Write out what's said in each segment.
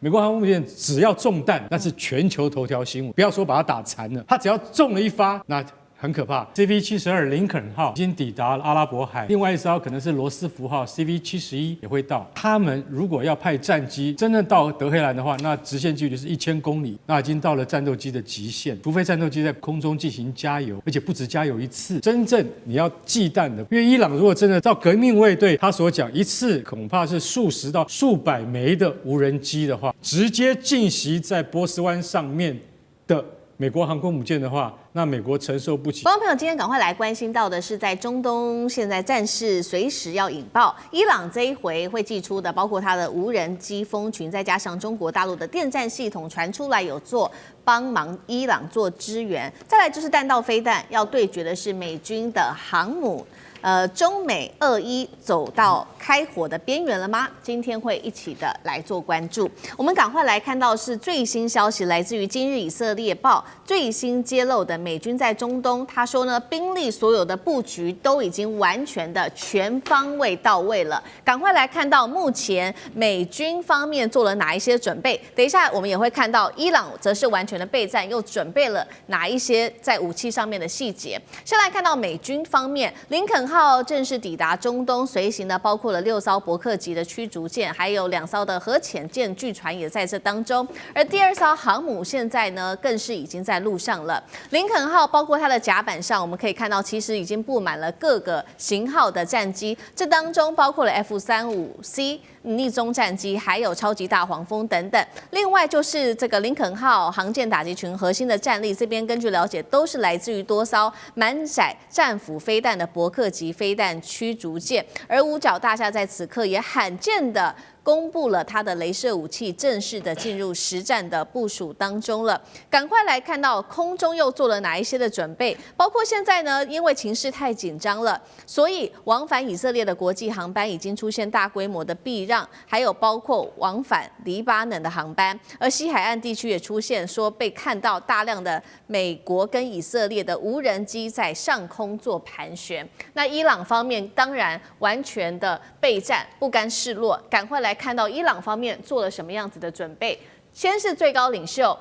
美国航空母舰只要中弹，那是全球头条新闻。不要说把它打残了，它只要中了一发，那很可怕。CV-72林肯号已经抵达了阿拉伯海，另外一艘可能是罗斯福号 CV-71也会到。他们如果要派战机真正到德黑兰的话，那直线距离是1000公里，那已经到了战斗机的极限。除非战斗机在空中进行加油，而且不止加油一次，真正你要忌惮的，因为伊朗如果真的照革命卫队他所讲，一次恐怕是数十到数百枚的无人机的话，直接进袭在波斯湾上面的美国航空母舰的话，那美国承受不起。观众朋友，今天赶快来关心到的是，在中东现在战事随时要引爆，伊朗这一回会祭出的，包括它的无人机蜂群，再加上中国大陆的电战系统传出来有做帮忙伊朗做支援，再来就是弹道飞弹，要对决的是美军的航母。中美2-1走到开火的边缘了吗？今天会一起的来做关注。我们赶快来看到是最新消息，来自于今日以色列报最新揭露的美军在中东，他说呢，兵力所有的布局都已经完全的全方位到位了。赶快来看到目前美军方面做了哪一些准备。等一下我们也会看到伊朗则是完全的备战，又准备了哪一些在武器上面的细节。先来看到美军方面，林肯号正式抵达中东，随行的包括了6艘伯克级的驱逐舰，还有2艘的核潜舰，据传也在这当中。而第2艘航母现在呢，更是已经在路上了。林肯号包括它的甲板上，我们可以看到，其实已经布满了各个型号的战机，这当中包括了 F-35C。逆中战机，还有超级大黄蜂等等。另外就是这个林肯号航舰打击群核心的战力，这边根据了解都是来自于多艘满载战斧飞弹的伯克级飞弹驱逐舰，而五角大厦在此刻也罕见的公布了它的雷射武器正式的进入实战的部署当中了。赶快来看到空中又做了哪一些的准备，包括现在呢，因为情势太紧张了，所以往返以色列的国际航班已经出现大规模的避让，还有包括往返黎巴嫩的航班，而西海岸地区也出现说被看到大量的美国跟以色列的无人机在上空做盘旋。那伊朗方面当然完全的备战，不甘示弱，赶快来看到伊朗方面做了什么样子的准备。先是最高领袖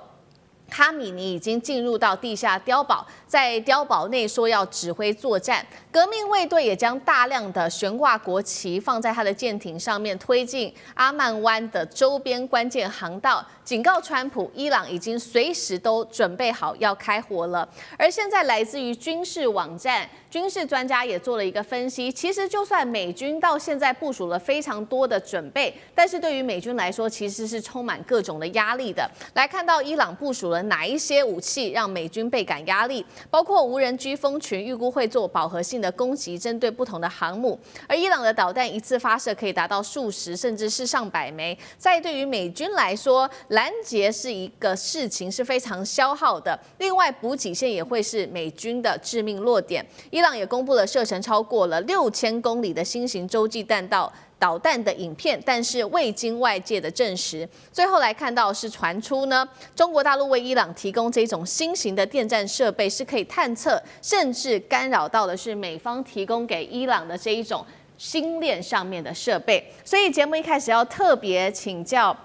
哈米尼已经进入到地下碉堡，在碉堡内说要指挥作战。革命卫队也将大量的悬挂国旗放在他的舰艇上面，推进阿曼湾的周边关键航道，警告川普，伊朗已经随时都准备好要开火了。而现在来自于军事网站，军事专家也做了一个分析，其实就算美军到现在部署了非常多的准备，但是对于美军来说，其实是充满各种的压力的。来看到伊朗部署了哪一些武器让美军倍感压力，包括无人机蜂群预估会做饱和性的攻击，针对不同的航母，而伊朗的导弹一次发射可以达到数十甚至是上百枚。在对于美军来说，拦截是一个事情是非常消耗的，另外补给线也会是美军的致命弱点。伊朗也公布了射程超过了6000公里的新型洲际弹道导弹的影片，但是未经外界的证实。最后来看到是传出呢，中国大陆为伊朗提供这种新型的电战设备，是可以探测甚至干扰到的是美方提供给伊朗的这一种星链上面的设备。所以节目一开始要特别请教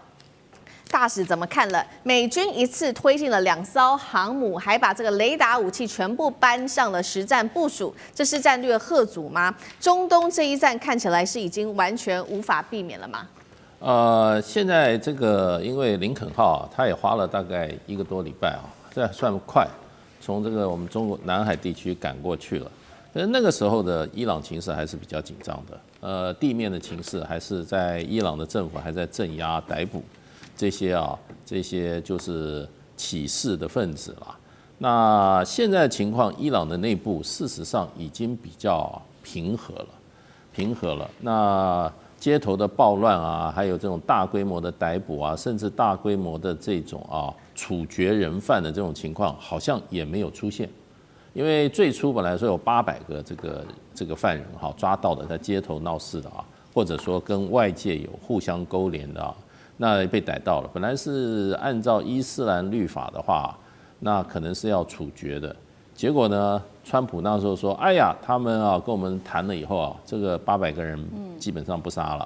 大使怎么看了？美军一次推进了2艘航母，还把这个雷达武器全部搬上了实战部署，这是战略吓阻吗？中东这一战看起来是已经完全无法避免了吗？现在这个因为林肯号它也花了大概1个多礼拜啊，这算快，从这个我们中国南海地区赶过去了。但是那个时候的伊朗情势还是比较紧张的，地面的情势还是在伊朗的政府还在镇压逮捕这些就是起事的分子啦。那现在的情况，伊朗的内部事实上已经比较平和了。那街头的暴乱啊，还有这种大规模的逮捕啊，甚至大规模的这种处决人犯的这种情况，好像也没有出现。因为最初本来说有800个这个犯人抓到的，在街头闹事的或者说跟外界有互相勾连的那被逮到了。本来是按照伊斯兰律法的话，那可能是要处决的，结果呢，川普那时候说，哎呀，他们啊跟我们谈了以后啊，这个800个人基本上不杀了。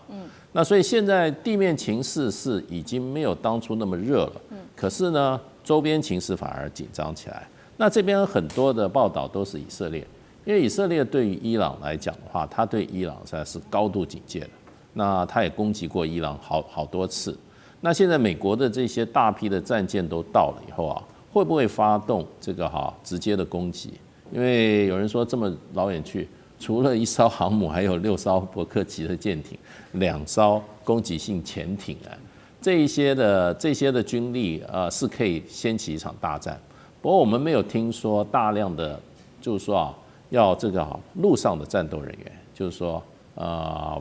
那所以现在地面情势是已经没有当初那么热了。可是呢，周边情势反而紧张起来。那这边很多的报道都是以色列，因为以色列对于伊朗来讲的话，他对伊朗实在是高度警戒的。那他也攻击过伊朗好多次。那现在美国的这些大批的战舰都到了以后啊，会不会发动这个直接的攻击？因为有人说这么老远去，除了1艘航母，还有6艘伯克级的舰艇，2艘攻击性潜艇啊，这些的军力是可以掀起一场大战。不过我们没有听说大量的，就是说要这个陆上的战斗人员，就是说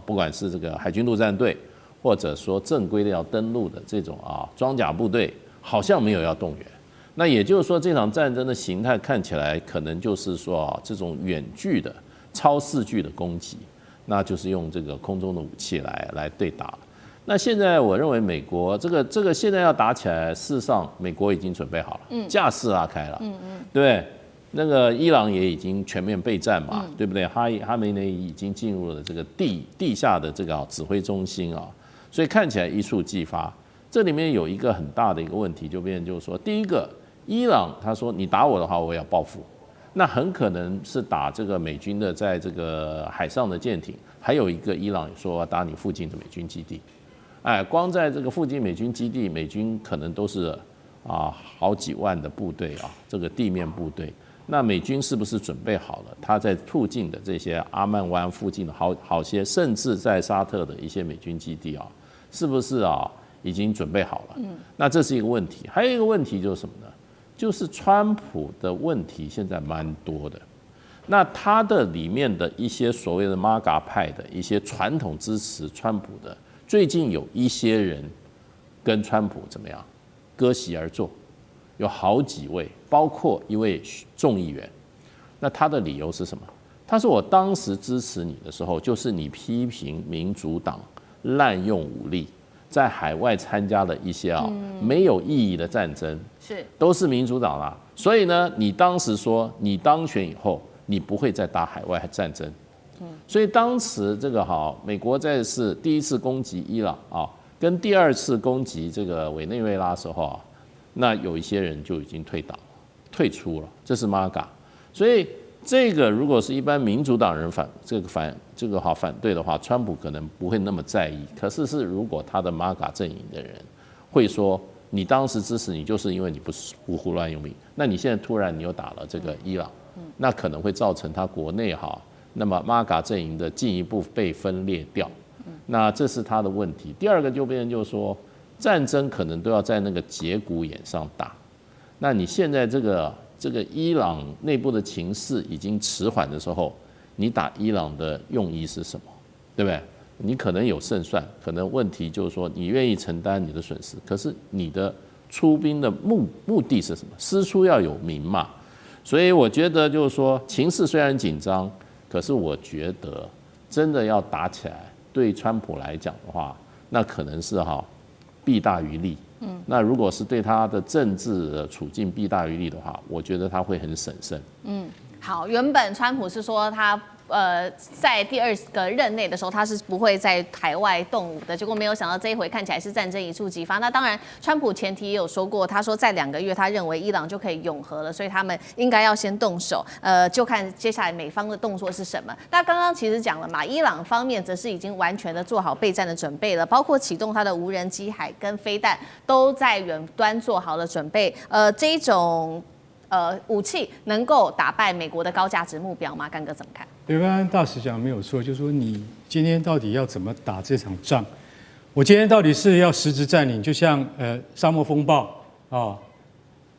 不管是这个海军陆战队，或者说正规的要登陆的这种装甲部队，好像没有要动员。那也就是说，这场战争的形态看起来可能就是说这种远距的超视距的攻击，那就是用这个空中的武器来对打了。那现在我认为美国这个现在要打起来，事实上美国已经准备好了，架势拉开了，对不对？那个伊朗也已经全面备战嘛，对不对？哈梅内伊已经进入了这个地下的这个指挥中心啊，所以看起来一触即发。这里面有一个很大的一个问题，就变成就是说，第一个，伊朗他说你打我的话，我也要报复，那很可能是打这个美军的在这个海上的舰艇，还有一个伊朗说要打你附近的美军基地。光在这个附近美军基地，美军可能都是好几万的部队这个地面部队。那美军是不是准备好了？他在附近的这些阿曼湾附近的好些，甚至在沙特的一些美军基地是不是已经准备好了？那这是一个问题。还有一个问题就是什么呢？就是川普的问题现在蛮多的。那他的里面的一些所谓的 MAGA 派的一些传统支持川普的。最近有一些人跟川普怎么样割席而坐，有好几位，包括一位众议员。那他的理由是什么？他说我当时支持你的时候，就是你批评民主党滥用武力，在海外参加了一些没有意义的战争，都是民主党啦。所以呢，你当时说你当选以后，你不会再打海外战争。所以当时这个美国在是第一次攻击伊朗跟第2次攻击这个委内瑞拉的时候那有一些人就已经退出了，这是 MAGA。所以这个如果是一般民主党人反对的话，川普可能不会那么在意。可是如果他的 MAGA 阵营的人会说，你当时支持你就是因为你不胡乱用兵，那你现在突然你又打了这个伊朗，那可能会造成他国内那么 MAGA 阵营的进一步被分裂掉，那这是他的问题。第二个就变成就是说，战争可能都要在那个节骨眼上打。那你现在这个伊朗内部的情势已经迟缓的时候，你打伊朗的用意是什么？对不对？你可能有胜算，可能问题就是说你愿意承担你的损失，可是你的出兵的目的是什么？师出要有名嘛。所以我觉得就是说，情势虽然紧张。可是我觉得，真的要打起来，对川普来讲的话，那可能是弊大于利。那如果是对他的政治的处境弊大于利的话，我觉得他会很审慎。好，原本川普是说他在第2个任内的时候，他是不会在海外动武的。结果没有想到这一回看起来是战争一触即发。那当然，川普前提也有说过，他说在2个月，他认为伊朗就可以永和了，所以他们应该要先动手。就看接下来美方的动作是什么。那刚刚其实讲了嘛，伊朗方面则是已经完全的做好备战的准备了，包括启动他的无人机、海跟飞弹都在远端做好了准备。这一种武器能够打败美国的高价值目标吗？干哥怎么看？对，刚刚大使讲没有错，就是说你今天到底要怎么打这场仗？我今天到底是要实质占领，就像沙漠风暴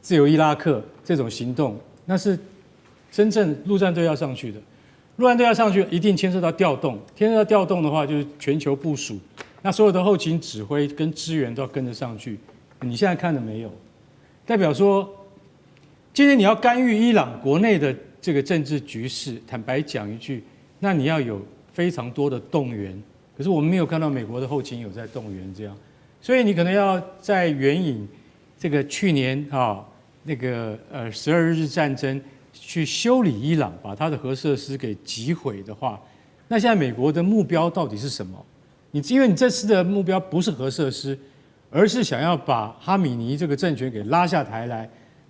自由伊拉克这种行动，那是真正陆战队要上去的。陆战队要上去，一定牵涉到调动，牵涉到调动的话，就是全球部署，那所有的后勤指挥跟支援都要跟着上去。你现在看了没有？代表说，今天你要干预伊朗国内的这个政治局势，坦白讲一句，那你要有非常多的动员。可是我们没有看到美国的后勤有在动员这样，所以你可能要在援引这个去年那个12日战争去修理伊朗，把它的核设施给击毁的话，那现在美国的目标到底是什么？因为你这次的目标不是核设施，而是想要把哈米尼这个政权给拉下台来，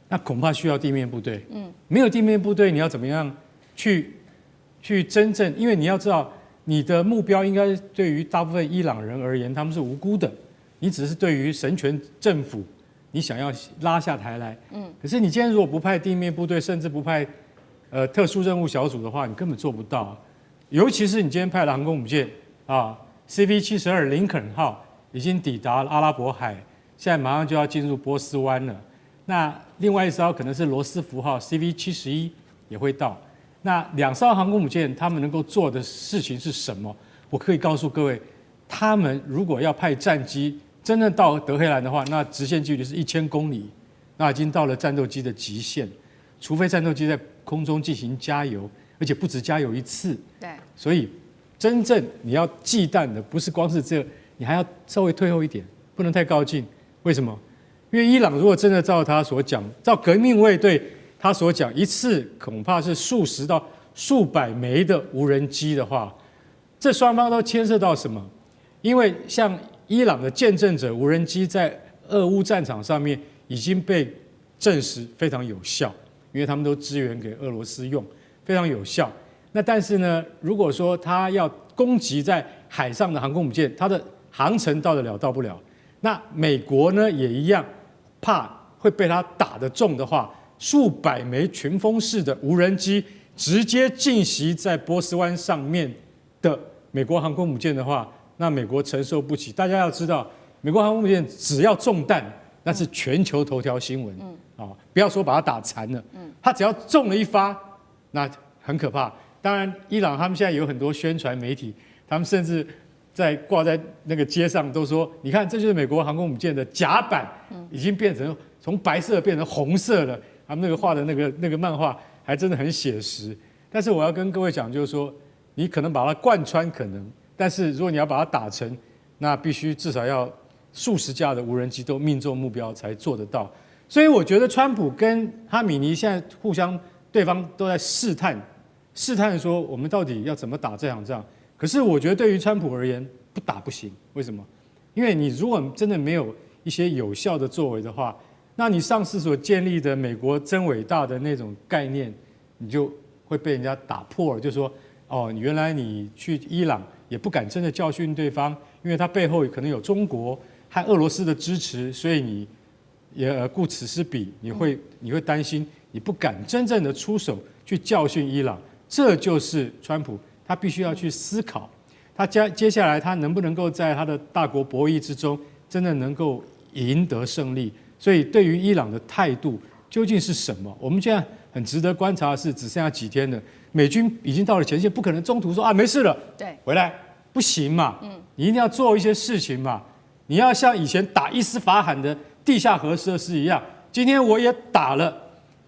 那恐怕需要地面部队。没有地面部队，你要怎么样去真正？因为你要知道，你的目标应该对于大部分伊朗人而言，他们是无辜的，你只是对于神权政府。你想要拉下台来，可是你今天如果不派地面部队，甚至不派特殊任务小组的话，你根本做不到。尤其是你今天派的航空母舰啊 ，CV-72林肯号已经抵达阿拉伯海，现在马上就要进入波斯湾了。那另外一艘可能是罗斯福号 CV-71也会到。那2艘航空母舰他们能够做的事情是什么？我可以告诉各位，他们如果要派战机。真正到德黑兰的话，那直线距离是1000公里，那已经到了战斗机的极限，除非战斗机在空中进行加油，而且不止加油一次。对，所以真正你要忌惮的不是光是这个，你还要稍微退后一点，不能太高进。为什么？因为伊朗如果真的照他所讲，照革命卫队他所讲，一次恐怕是数十到数百枚的无人机的话，这双方都牵涉到什么？因为像伊朗的见证者无人机在俄乌战场上面已经被证实非常有效，因为他们都支援给俄罗斯用，非常有效。那但是呢，如果说他要攻击在海上的航空母舰，它的航程到得了到不了，那美国呢也一样，怕会被他打得中的话，数百枚群风式的无人机直接进袭在波斯湾上面的美国航空母舰的话，那美国承受不起。大家要知道，美国航空母舰只要中弹，那是全球头条新闻。不要说把它打残了，它只要中了一发，那很可怕。当然，伊朗他们现在有很多宣传媒体，他们甚至挂在那个街上都说，你看，这就是美国航空母舰的甲板，已经变成从白色变成红色了。他们那个画的那个漫画还真的很写实。但是我要跟各位讲，就是说，你可能把它贯穿可能。但是如果你要把它打成，那必须至少要数十架的无人机都命中目标才做得到。所以我觉得川普跟哈米尼现在互相对方都在试探说我们到底要怎么打这场仗。可是我觉得对于川普而言，不打不行。为什么？因为你如果真的没有一些有效的作为的话，那你上次所建立的美国真伟大的那种概念，你就会被人家打破了。就说原来你去伊朗也不敢真的教训对方，因为他背后可能有中国和俄罗斯的支持，所以你也顾此失彼，你会担心，你不敢真正的出手去教训伊朗。这就是川普他必须要去思考，他接下来他能不能够在他的大国博弈之中真的能够赢得胜利。所以对于伊朗的态度究竟是什么？我们现在很值得观察的是，只剩下几天了，美军已经到了前线，不可能中途说没事了，对，回来不行嘛，你一定要做一些事情嘛，你要像以前打伊斯法罕的地下核设施一样，今天我也打了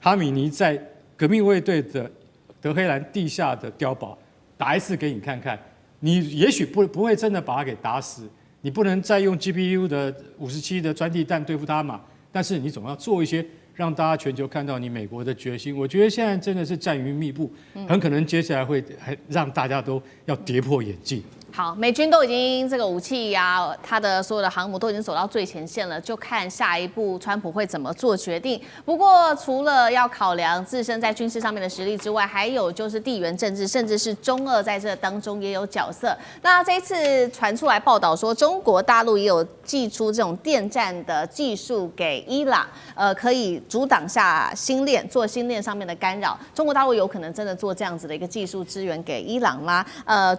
哈米尼在革命卫队的德黑兰地下的碉堡，打一次给你看看，你也许不会真的把他给打死，你不能再用 GPU 的57的专地弹对付他嘛，但是你总要做一些让大家全球看到你美国的决心。我觉得现在真的是战云密布，很可能接下来会让大家都要跌破眼镜。好，美军都已经这个武器呀，它的所有的航母都已经走到最前线了，就看下一步川普会怎么做决定。不过，除了要考量自身在军事上面的实力之外，还有就是地缘政治，甚至是中俄在这当中也有角色。那这一次传出来报道说，中国大陆也有寄出这种电战的技术给伊朗，可以阻挡下星链，做星链上面的干扰。中国大陆有可能真的做这样子的一个技术支援给伊朗吗？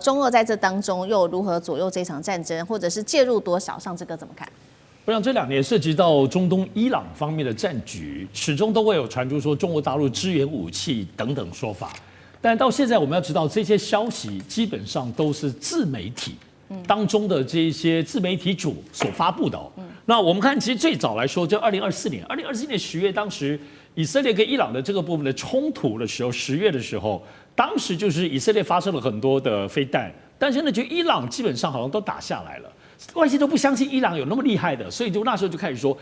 中俄在这当中又如何左右这场战争，或者是介入多少？上这个怎么看？我想这2年涉及到中东伊朗方面的战局，始终都会有传出说中国大陆支援武器等等说法。但到现在我们要知道，这些消息基本上都是自媒体当中的这些自媒体主所发布的。那我们看，其实最早来说，就2024年10月，当时以色列跟伊朗的这个部分的冲突的时候，10月的时候，当时就是以色列发射了很多的飞弹。但是呢，就伊朗基本上好像都打下来了，外界都不相信伊朗有那么厉害的，所以就那时候就开始说，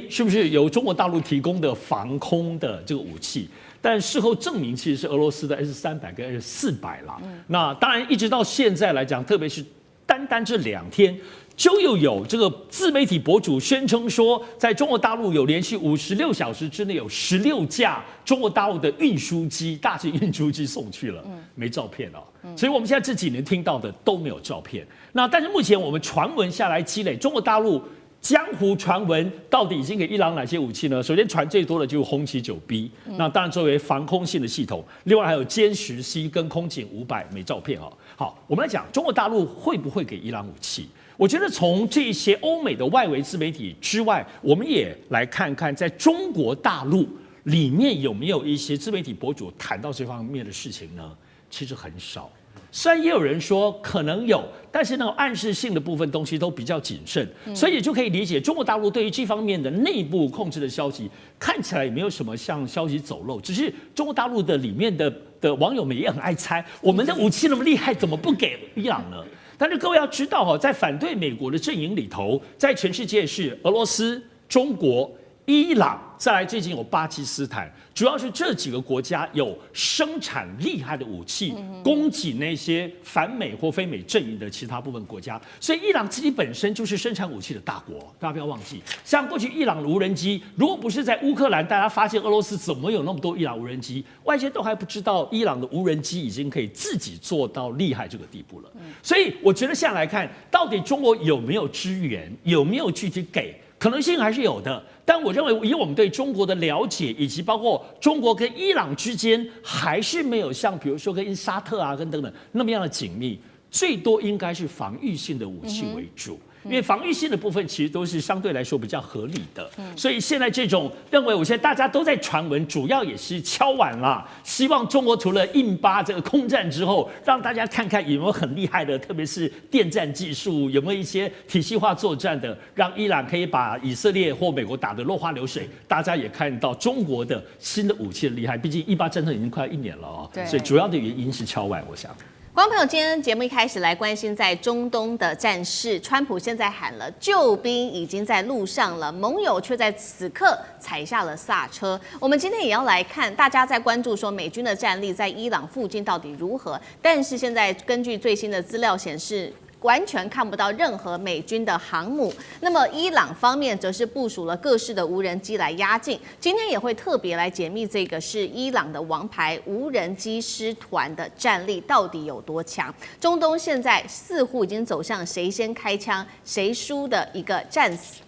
是不是由中国大陆提供的防空的这个武器？但事后证明，其实是俄罗斯的 S-300跟 S-400啦。那当然，一直到现在来讲，特别是单这2天。就又有这个自媒体博主宣称说，在中国大陆有连续56小时之内有16架中国大陆的运输机、大型运输机送去了，没照片哦。所以我们现在这几年听到的都没有照片。那但是目前我们传闻下来积累，中国大陆江湖传闻到底已经给伊朗哪些武器呢？首先传最多的就是轰七9B，那当然作为防空性的系统，另外还有歼10C跟空警500，没照片哦。好，我们来讲中国大陆会不会给伊朗武器？我觉得从这些欧美的外围自媒体之外，我们也来看看在中国大陆里面有没有一些自媒体博主谈到这方面的事情呢？其实很少。虽然也有人说可能有，但是那种暗示性的部分东西都比较谨慎，所以就可以理解中国大陆对于这方面的内部控制的消息看起来也没有什么像消息走漏，只是中国大陆的里面的网友们也很爱猜，我们的武器那么厉害，怎么不给伊朗呢？但是各位要知道在反对美国的阵营里头，在全世界是俄罗斯、中国、伊朗，再来最近有巴基斯坦，主要是这几个国家有生产厉害的武器，供给那些反美或非美阵营的其他部分国家。所以伊朗自己本身就是生产武器的大国，大家不要忘记。像过去伊朗的无人机，如果不是在乌克兰，大家发现俄罗斯怎么有那么多伊朗无人机，外界都还不知道伊朗的无人机已经可以自己做到厉害这个地步了。所以我觉得现在来看，到底中国有没有支援，有没有具体给？可能性还是有的，但我认为以我们对中国的了解，以及包括中国跟伊朗之间，还是没有像比如说跟沙特啊跟等等那么样的紧密，最多应该是防御性的武器为主。因为防御性的部分其实都是相对来说比较合理的，所以现在这种认为，我现在大家都在传闻，主要也是敲碗啦，希望中国除了印巴这个空战之后，让大家看看有没有很厉害的，特别是电战技术，有没有一些体系化作战的，让伊朗可以把以色列或美国打得落花流水。大家也看到中国的新的武器的厉害，毕竟18战争已经快1年了所以主要的原因是敲碗，我想。观众朋友，今天节目一开始来关心在中东的战事，川普现在喊了救兵已经在路上了，盟友却在此刻踩下了刹车。我们今天也要来看，大家在关注说美军的战力在伊朗附近到底如何，但是现在根据最新的资料显示，完全看不到任何美军的航母。那么伊朗方面则是部署了各式的无人机来压境。今天也会特别来解密这个是伊朗的王牌无人机师团的战力到底有多强。中东现在似乎已经走向谁先开枪谁输的一个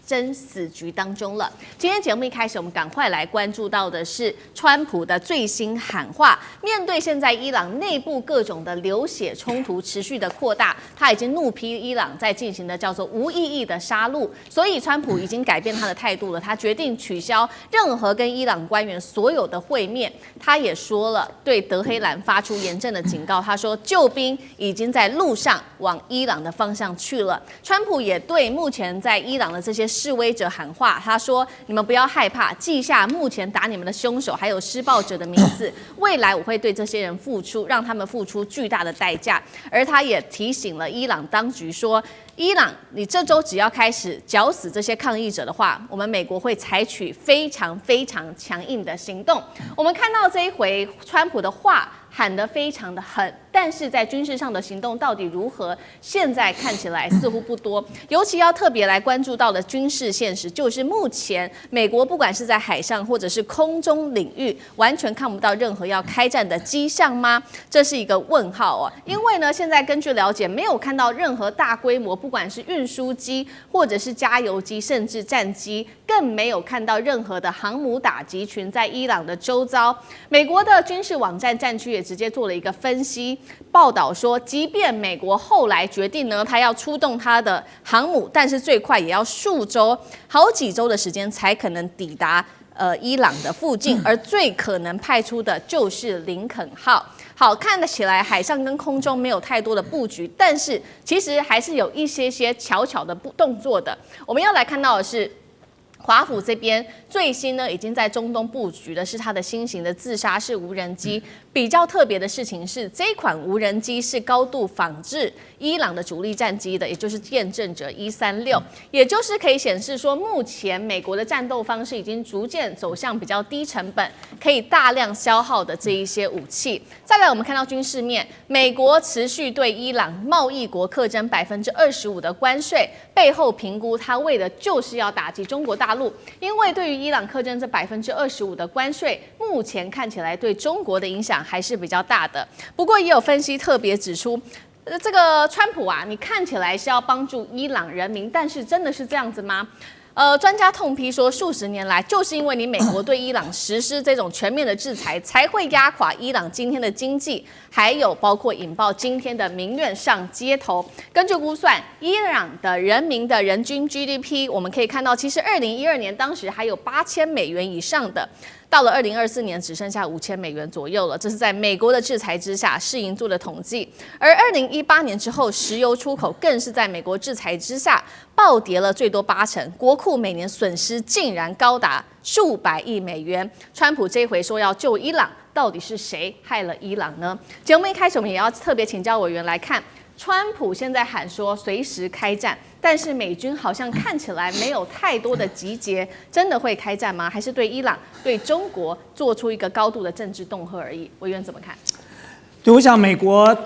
争死局当中了。今天节目一开始，我们赶快来关注到的是川普的最新喊话。面对现在伊朗内部各种的流血冲突持续的扩大，他已经怒批伊朗在进行的叫做无意义的杀戮，所以川普已经改变他的态度了，他决定取消任何跟伊朗官员所有的会面。他也说了，对德黑兰发出严正的警告，他说救兵已经在路上往伊朗的方向去了。川普也对目前在伊朗的这些示威者喊话，他说你们不要害怕，记下目前打你们的凶手还有施暴者的名字，未来我会对这些人付出，让他们付出巨大的代价。而他也提醒了伊朗当局说，伊朗，你这周只要开始绞死这些抗议者的话，我们美国会采取非常非常强硬的行动。我们看到这一回川普的话喊得非常的狠，但是在军事上的行动到底如何，现在看起来似乎不多。尤其要特别来关注到的军事现实，就是目前美国不管是在海上或者是空中领域，完全看不到任何要开战的迹象吗？这是一个问号哦。因为呢，现在根据了解，没有看到任何大规模，不管是运输机或者是加油机，甚至战机，更没有看到任何的航母打击群在伊朗的周遭。美国的军事网站战区也直接做了一个分析报道说，即便美国后来决定呢，他要出动他的航母，但是最快也要数周、好几周的时间才可能抵达伊朗的附近，而最可能派出的就是林肯号。好，看得起来海上跟空中没有太多的布局，但是其实还是有一些些巧巧的动作的。我们要来看到的是，华府这边最新呢，已经在中东布局的是它的新型的自杀式无人机。比较特别的事情是，这款无人机是高度仿制伊朗的主力战机的，也就是见证者136，也就是可以显示说，目前美国的战斗方式已经逐渐走向比较低成本、可以大量消耗的这一些武器。再来，我们看到军事面，美国持续对伊朗贸易国课征25%的关税，背后评估它为的就是要打击中国大陆，因为对于伊朗课征这25%的关税，目前看起来对中国的影响还是比较大的。不过也有分析特别指出，这个川普啊，你看起来是要帮助伊朗人民，但是真的是这样子吗？专家痛批说，数十年来，就是因为你美国对伊朗实施这种全面的制裁，才会压垮伊朗今天的经济，还有包括引爆今天的民怨上街头。根据估算，伊朗的人民的人均 GDP， 我们可以看到，其实2012年当时还有$8000以上的。到了2024年，只剩下$5000左右了。这是在美国的制裁之下，世银做的统计。而2018年之后，石油出口更是在美国制裁之下暴跌了最多80%，国库每年损失竟然高达数百亿美元。川普这回说要救伊朗，到底是谁害了伊朗呢？节目一开始，我们也要特别请教委员来看。川普现在喊说随时开战，但是美军好像看起来没有太多的集结，真的会开战吗？还是对伊朗、对中国做出一个高度的政治恫吓而已？委员怎么看？对，我想美国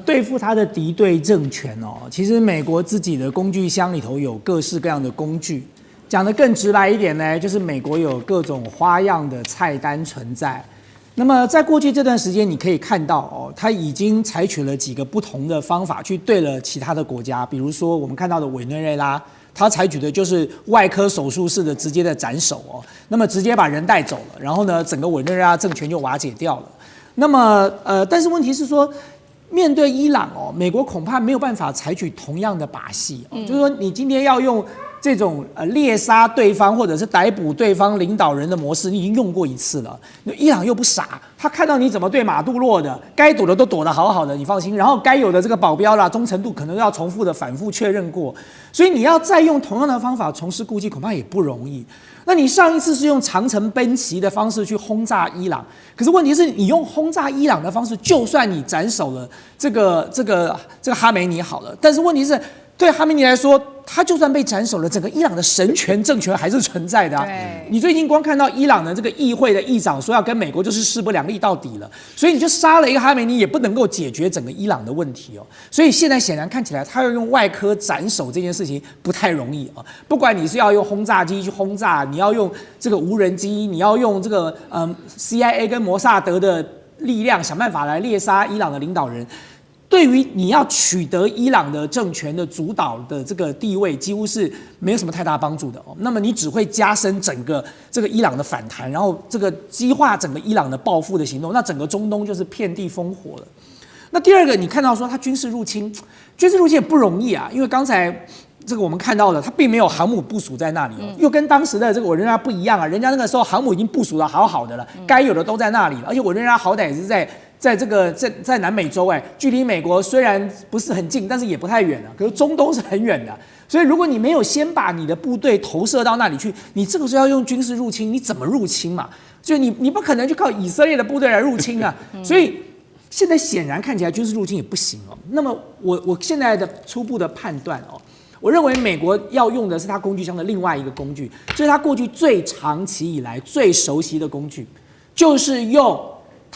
对付他的敌对政权哦，其实美国自己的工具箱里头有各式各样的工具。讲得更直白一点呢，就是美国有各种花样的菜单存在。那么在过去这段时间，你可以看到哦，他已经采取了几个不同的方法去对了其他的国家，比如说我们看到的委内瑞拉，他采取的就是外科手术式的直接的斩首哦，那么直接把人带走了，然后呢，整个委内瑞拉政权就瓦解掉了。那么但是问题是说，面对伊朗哦，美国恐怕没有办法采取同样的把戏哦，就是说你今天要用这种猎杀对方或者是逮捕对方领导人的模式，你已经用过一次了。伊朗又不傻，他看到你怎么对马杜洛的，该躲的都躲得好好的，你放心。然后该有的这个保镖啦、忠诚度可能要重复的反复确认过，所以你要再用同样的方法重施故技，恐怕也不容易。那你上一次是用长城奔袭的方式去轰炸伊朗，可是问题是你用轰炸伊朗的方式，就算你斩首了这个哈梅尼好了，但是问题是，对哈梅尼来说，他就算被斩首了，整个伊朗的神权政权还是存在的啊。你最近光看到伊朗的这个议会的议长说要跟美国就是势不两立到底了，所以你就杀了一个哈梅尼，也不能够解决整个伊朗的问题哦。所以现在显然看起来，他要用外科斩首这件事情不太容易啊。不管你是要用轰炸机去轰炸，你要用这个无人机，你要用这个CIA 跟摩萨德的力量想办法来猎杀伊朗的领导人。对于你要取得伊朗的政权的主导的这个地位，几乎是没有什么太大帮助的哦。那么你只会加深整个这个伊朗的反弹，然后这个激化整个伊朗的报复的行动，那整个中东就是遍地烽火了。那第二个，你看到说他军事入侵也不容易啊，因为刚才这个我们看到了，他并没有航母部署在那里哦，又跟当时的这个委内瑞拉不一样啊，人家那个时候航母已经部署得好好的了，该有的都在那里了，而且委内瑞拉好歹也是在南美洲，距离美国虽然不是很近，但是也不太远了。可是中东是很远的，所以如果你没有先把你的部队投射到那里去，你这个时候要用军事入侵，你怎么入侵嘛？就你不可能去靠以色列的部队来入侵啊。所以现在显然看起来军事入侵也不行哦。那么我现在的初步的判断哦，我认为美国要用的是它工具箱的另外一个工具，就是它过去最长期以来最熟悉的工具，就是用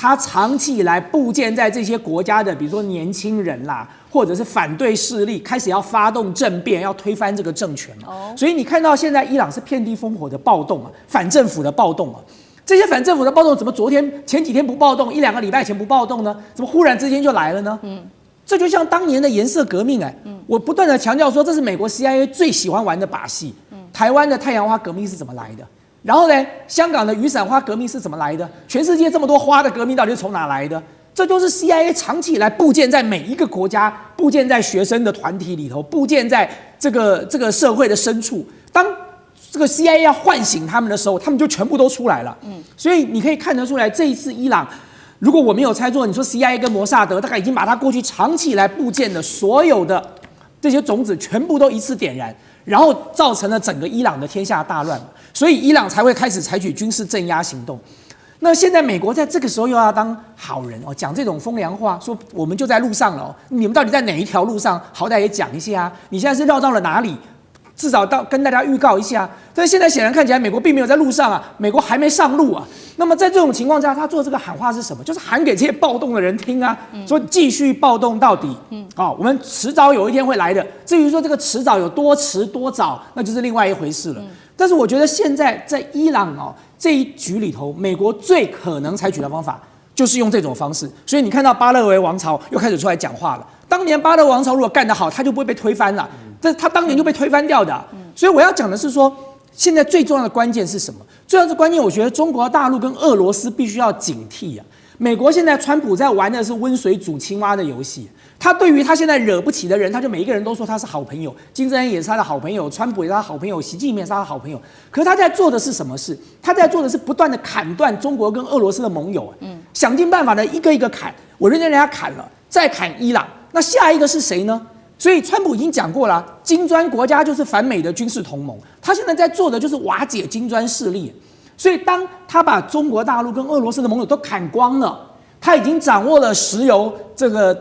他长期以来布建在这些国家的，比如说年轻人啦，或者是反对势力，开始要发动政变，要推翻这个政权嘛。所以你看到现在伊朗是遍地烽火的暴动啊，反政府的暴动啊。这些反政府的暴动怎么前几天不暴动，1-2个礼拜前不暴动呢？怎么忽然之间就来了呢？这就像当年的颜色革命我不断的强调说，这是美国 CIA 最喜欢玩的把戏。台湾的太阳花革命是怎么来的？然后呢，香港的雨伞花革命是怎么来的？全世界这么多花的革命到底是从哪来的？这就是 CIA 长期以来布建在每一个国家，布建在学生的团体里头，布建在这个社会的深处。当这个 CIA 要唤醒他们的时候，他们就全部都出来了。所以你可以看得出来，这一次伊朗，如果我没有猜错，你说 CIA 跟摩萨德大概已经把他过去长期以来布建的所有的这些种子全部都一次点燃，然后造成了整个伊朗的天下大乱，所以伊朗才会开始采取军事镇压行动。那现在美国在这个时候又要当好人哦，讲这种风凉话，说我们就在路上了哦，你们到底在哪一条路上？好歹也讲一下啊！你现在是绕到了哪里？至少跟大家预告一下。但是现在显然看起来，美国并没有在路上啊，美国还没上路啊。那么在这种情况下，他做这个喊话是什么？就是喊给这些暴动的人听啊，说继续暴动到底。我们迟早有一天会来的。至于说这个迟早有多迟多早，那就是另外一回事了。但是我觉得现在在伊朗这一局里头，美国最可能采取的方法就是用这种方式。所以你看到巴勒维王朝又开始出来讲话了。当年巴勒王朝如果干得好，他就不会被推翻了。这他当年就被推翻掉的所以我要讲的是说，现在最重要的关键是什么？最重要的关键，我觉得中国大陆跟俄罗斯必须要警惕啊。美国现在川普在玩的是温水煮青蛙的游戏。他对于他现在惹不起的人，他就每一个人都说他是好朋友，金正恩也是他的好朋友，川普也是他的好朋友，习近平也是他的好朋友。可是他在做的是什么事？他在做的是不断的砍断中国跟俄罗斯的盟友，想尽办法的一个一个砍。我认为人家砍了，再砍伊朗，那下一个是谁呢？所以川普已经讲过了，金砖国家就是反美的军事同盟。他现在在做的就是瓦解金砖势力。所以当他把中国大陆跟俄罗斯的盟友都砍光了，他已经掌握了石油这个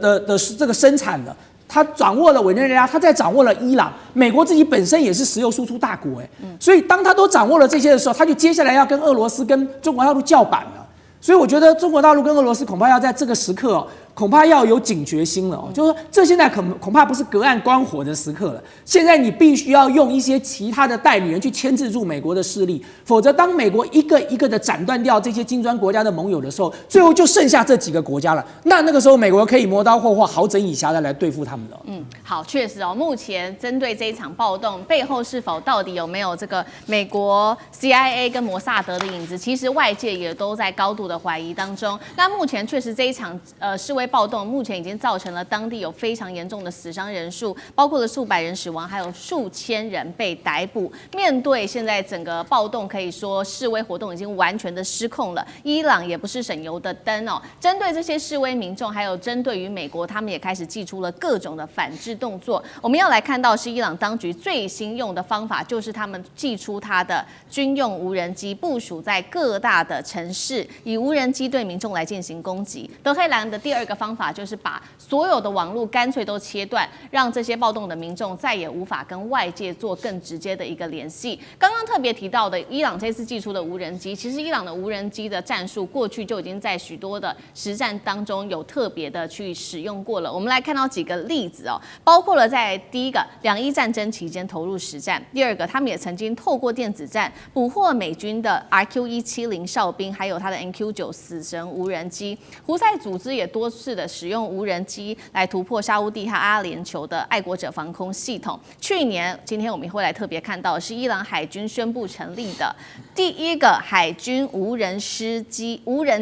这个生产了，他掌握了委内瑞拉，他再掌握了伊朗。美国自己本身也是石油输出大国，所以当他都掌握了这些的时候，他就接下来要跟俄罗斯跟中国大陆叫板了。所以我觉得中国大陆跟俄罗斯恐怕要在这个时刻恐怕要有警觉心了就是说这现在恐怕不是隔岸观火的时刻了。现在你必须要用一些其他的代理人去牵制住美国的势力，否则当美国一个一个的斩断掉这些金砖国家的盟友的时候，最后就剩下这几个国家了。那个时候美国可以磨刀霍霍、好整以暇的来对付他们了。好，确实目前针对这一场暴动背后是否到底有没有这个美国 CIA 跟摩萨德的影子，其实外界也都在高度的怀疑当中。那目前确实这一场示威暴动，目前已经造成了当地有非常严重的死伤人数，包括了数百人死亡，还有数千人被逮捕。面对现在整个暴动，可以说示威活动已经完全的失控了。伊朗也不是省油的灯针对这些示威民众，还有针对于美国，他们也开始祭出了各种的反制动作。我们要来看到是伊朗当局最新用的方法，就是他们祭出他的军用无人机，部署在各大的城市，以无人机对民众来进行攻击。德黑兰的第二个方法就是把所有的网络干脆都切断，让这些暴动的民众再也无法跟外界做更直接的一个联系。刚刚特别提到的伊朗这次祭出的无人机，其实伊朗的无人机的战术过去就已经在许多的实战当中有特别的去使用过了。我们来看到几个例子包括了在第一个2伊战争期间投入实战，第二个他们也曾经透过电子战捕获美军的 RQ-170哨兵，还有他的 NQ-9死神无人机。胡塞组织也多次的使用无人机来突破沙烏地和阿联酋的爱国者防空系统。去年，今天我们会来特别看到的是伊朗海军宣布成立的第一个海军无人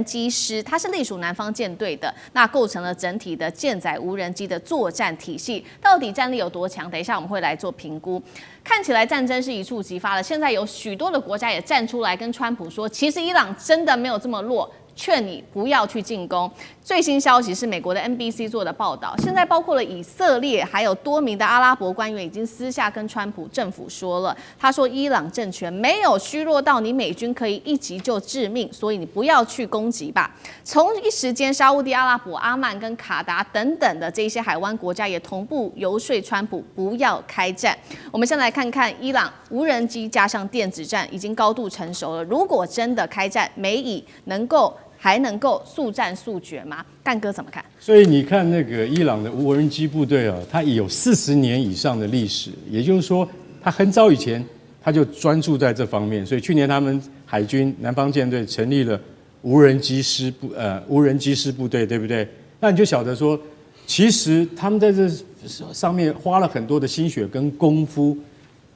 机师，它是隶属南方舰队的，那构成了整体的舰载无人机的作战体系。到底战力有多强？等一下我们会来做评估。看起来战争是一触即发了，现在有许多的国家也站出来跟川普说，其实伊朗真的没有这么弱，劝你不要去进攻。最新消息是美国的 NBC 做的报道，现在包括了以色列还有多名的阿拉伯官员已经私下跟川普政府说了，他说伊朗政权没有虚弱到你美军可以一击就致命，所以你不要去攻击吧。同一时间，沙烏地阿拉伯、阿曼跟卡达等等的这些海湾国家也同步游说川普不要开战。我们先来看看伊朗无人机加上电子战已经高度成熟了，如果真的开战，美以还能够速战速决吗？干哥怎么看？所以你看那个伊朗的无人机部队它有40年以上的历史，也就是说，它很早以前它就专注在这方面。所以去年他们海军南方舰队成立了无人机师部队，对不对？那你就晓得说，其实他们在这上面花了很多的心血跟功夫，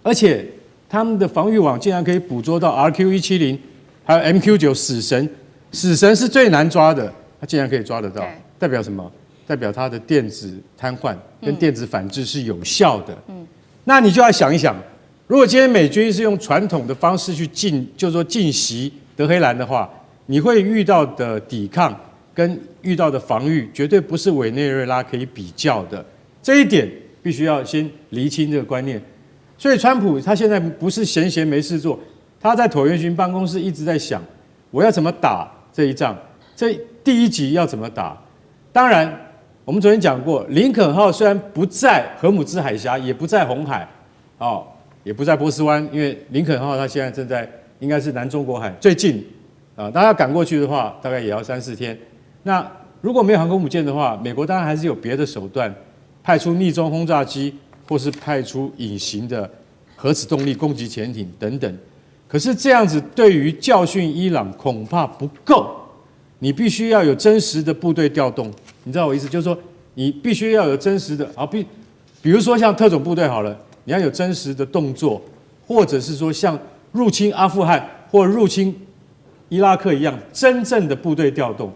而且他们的防御网竟然可以捕捉到 RQ-170，还有 MQ-9死神。死神是最难抓的，他竟然可以抓得到，代表什么？代表他的电子瘫痪跟电子反制是有效的。那你就要想一想，如果今天美军是用传统的方式去就是说进袭德黑兰的话，你会遇到的抵抗跟遇到的防御，绝对不是委内瑞拉可以比较的。这一点必须要先厘清这个观念。所以川普他现在不是闲没事做，他在椭圆形办公室一直在想，我要怎么打这一仗，这第一集要怎么打。当然，我们昨天讲过，林肯号虽然不在荷姆兹海峡，也不在红海，也不在波斯湾，因为林肯号它现在正在应该是南中国海最近大家要赶过去的话，大概也要3-4天。那如果没有航空母舰的话，美国当然还是有别的手段，派出逆中轰炸机，或是派出隐形的核子动力攻击潜艇等等。可是这样子对于教训伊朗恐怕不够，你必须要有真实的部队调动。你知道我意思，就是说你必须要有真实的比如说像特种部队好了，你要有真实的动作，或者是说像入侵阿富汗或入侵伊拉克一样，真正的部队调动，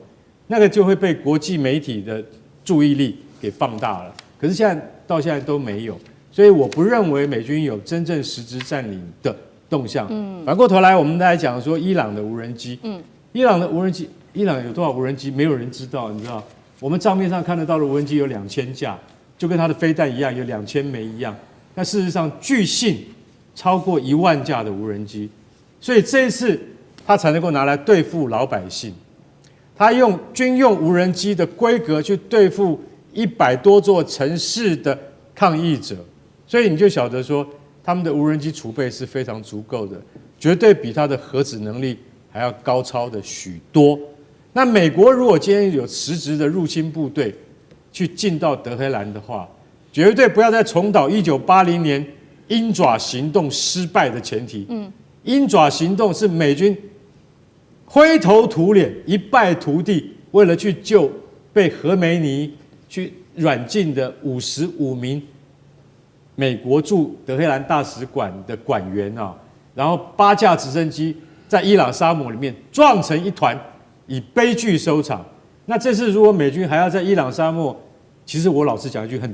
那个就会被国际媒体的注意力给放大了。可是到现在都没有，所以我不认为美军有真正实质占领的动向。反过头来，我们来讲说伊朗的无人机。伊朗的无人机，伊朗有多少无人机？没有人知道，你知道？我们账面上看得到的无人机有2000架，就跟它的飞弹一样，有2000枚一样。那事实上，据信超过1万架的无人机，所以这一次他才能够拿来对付老百姓。他用军用无人机的规格去对付100多座城市的抗议者，所以你就晓得说，他们的无人机储备是非常足够的，绝对比他的核子能力还要高超的许多。那美国如果今天有实质的入侵部队去进到德黑兰的话，绝对不要再重蹈1980年鹰爪行动失败的前提。鹰爪行动是美军灰头土脸、一败涂地，为了去救被何梅尼去软禁的55名美国驻德黑兰大使馆的馆员然后8架直升机在伊朗沙漠里面撞成一团，以悲剧收场。那这次如果美军还要在伊朗沙漠，其实我老实讲一句，很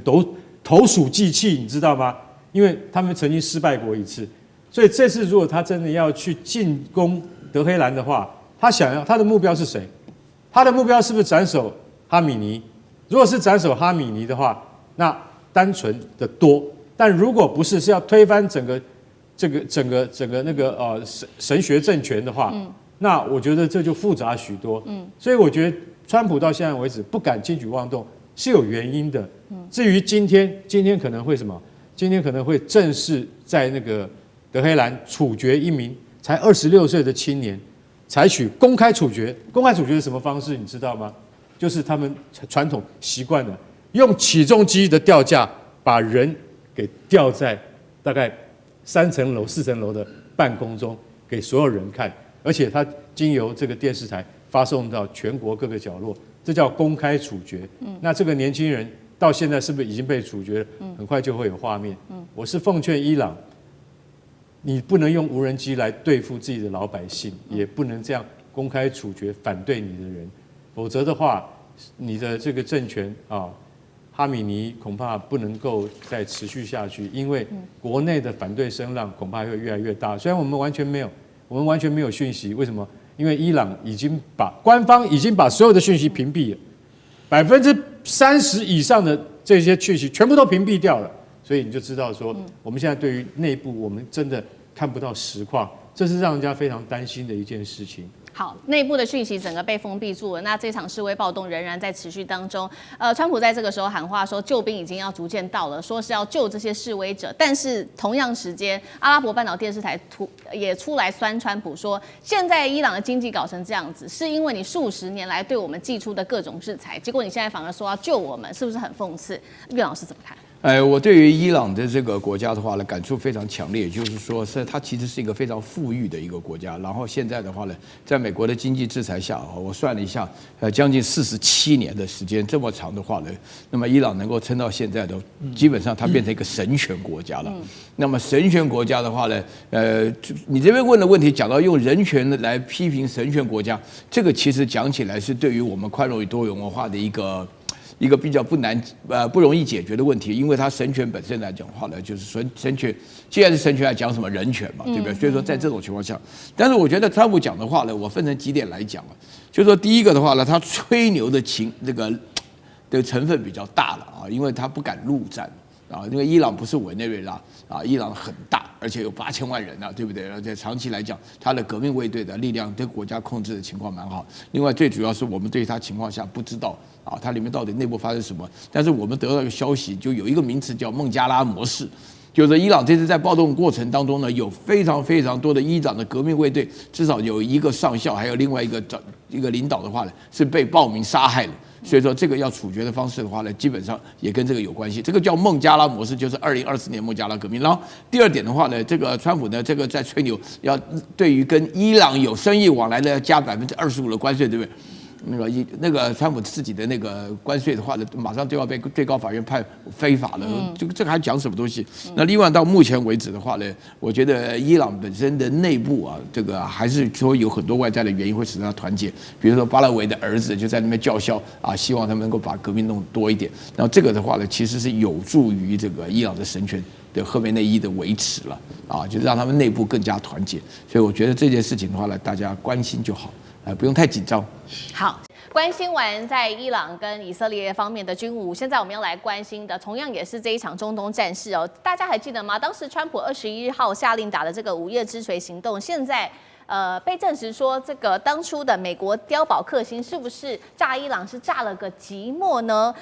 投鼠忌器，你知道吗？因为他们曾经失败过一次，所以这次如果他真的要去进攻德黑兰的话，他的目标是谁？他的目标是不是斩首哈米尼？如果是斩首哈米尼的话，那单纯的多；但如果不是，是要推翻整个那个神学政权的话，那我觉得这就复杂许多。所以我觉得川普到现在为止不敢轻举妄动是有原因的。至于今天可能会什么？今天可能会正式在那个德黑兰处决一名才26岁的青年，采取公开处决。公开处决是什么方式？你知道吗？就是他们传统习惯的用起重机的吊架把人给吊在大概3层楼、4层楼的半空中，给所有人看，而且他经由这个电视台发送到全国各个角落，这叫公开处决。那这个年轻人到现在是不是已经被处决了？很快就会有画面。我是奉劝伊朗，你不能用无人机来对付自己的老百姓，也不能这样公开处决反对你的人，否则的话，你的这个政权哈米尼恐怕不能够再持续下去，因为国内的反对声浪恐怕会越来越大。虽然我们完全没有讯息，为什么？因为伊朗官方已经把所有的讯息屏蔽了，30%以上的这些讯息全部都屏蔽掉了，所以你就知道说，我们现在对于内部我们真的看不到实况，这是让人家非常担心的一件事情。好，内部的讯息整个被封闭住了。那这场示威暴动仍然在持续当中。川普在这个时候喊话说，救兵已经要逐渐到了，说是要救这些示威者。但是同样时间，阿拉伯半岛电视台也出来酸川普说，现在伊朗的经济搞成这样子，是因为你数十年来对我们寄出的各种制裁，结果你现在反而说要救我们，是不是很讽刺？岳老师怎么看？我对于伊朗的这个国家的话呢，感触非常强烈，就是说，它其实是一个非常富裕的一个国家。然后现在的话呢，在美国的经济制裁下，我算了一下，将近47年的时间，这么长的话呢，那么伊朗能够撑到现在的，基本上它变成一个神权国家了。那么神权国家的话呢，你这边问的问题讲到用人权来批评神权国家，这个其实讲起来是对于我们宽容与多元文化的一个比较不容易解决的问题，因为它神权本身来讲的话呢，就是神权，既然是神权，来讲什么人权嘛，对不对？所以说在这种情况下，但是我觉得川普讲的话呢，我分成几点来讲啊，就是说第一个的话呢，他吹牛的成分比较大了啊，因为他不敢陆战。啊，因为伊朗不是委内瑞拉啊，伊朗很大，而且有8000万人啊，对不对？而且长期来讲，它的革命卫队的力量对国家控制的情况蛮好。另外，最主要是我们对它情况下不知道啊，它里面到底内部发生什么。但是我们得到一个消息，就有一个名词叫孟加拉模式。就是伊朗这次在暴动过程当中呢，有非常非常多的伊朗的革命卫队，至少有一个上校，还有另外一个领导的话呢，是被暴民杀害了。所以说这个要处决的方式的话呢，基本上也跟这个有关系。这个叫孟加拉模式，就是2024年孟加拉革命。然后第二点的话呢，这个川普呢，这个在吹牛，要对于跟伊朗有生意往来的要加25%的关税，对不对？那个川普自己的那个关税的话呢，马上就要被最高法院判非法了。这个还讲什么东西？那另外到目前为止的话呢，我觉得伊朗本身的内部啊，这个还是说有很多外在的原因会使它团结。比如说巴拉维的儿子就在那边叫嚣啊，希望他们能够把革命弄多一点。然后这个的话呢，其实是有助于这个伊朗的神权的赫梅内伊的维持了啊，就让他们内部更加团结。所以我觉得这件事情的话呢，大家关心就好。不用太紧张。好，关心完在伊朗跟以色列方面的军武，现在我们要来关心的，同样也是这一场中东战事哦。大家还记得吗？当时川普21号下令打的这个午夜之锤行动，现在被证实说，这个当初的美国碉堡克星是不是炸伊朗是炸了个寂寞呢？